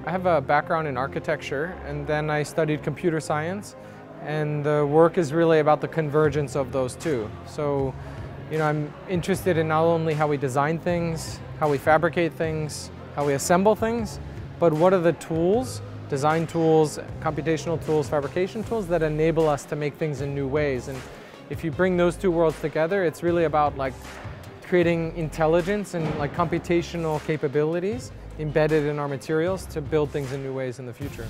I have a background in architecture, and then I studied computer science, and the work is really about the convergence of those two. So, I'm interested in not only how we design things, how we fabricate things, how we assemble things, but what are the tools, design tools, computational tools, fabrication tools that enable us to make things in new ways. And if you bring those two worlds together, it's really about creating intelligence and computational capabilities embedded in our materials to build things in new ways in the future.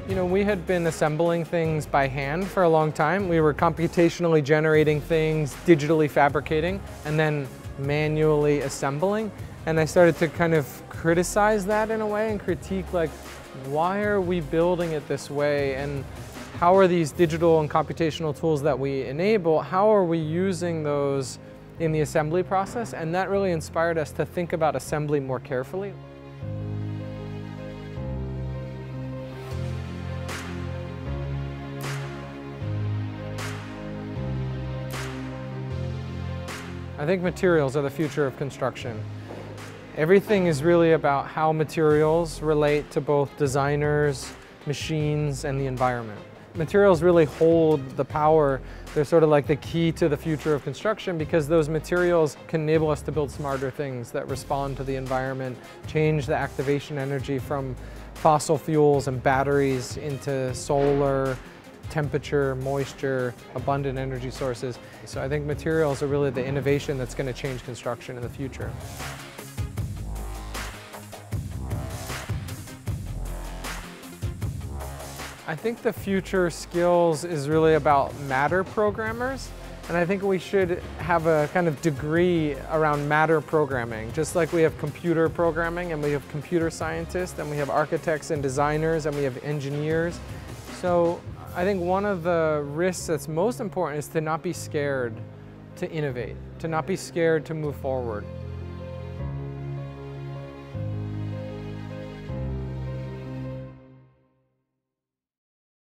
We had been assembling things by hand for a long time. We were computationally generating things, digitally fabricating, and then manually assembling. And I started to kind of criticize that in a way and critique why are we building it this way, and how are these digital and computational tools that we enable, how are we using those in the assembly process? And that really inspired us to think about assembly more carefully. I think materials are the future of construction. Everything is really about how materials relate to both designers, machines, and the environment. Materials really hold the power. They're sort of like the key to the future of construction, because those materials can enable us to build smarter things that respond to the environment, change the activation energy from fossil fuels and batteries into solar, temperature, moisture, abundant energy sources. So I think materials are really the innovation that's going to change construction in the future. I think the future skills is really about matter programmers, and I think we should have a kind of degree around matter programming, just like we have computer programming and we have computer scientists and we have architects and designers and we have engineers. So I think one of the risks that's most important is to not be scared to innovate, to not be scared to move forward.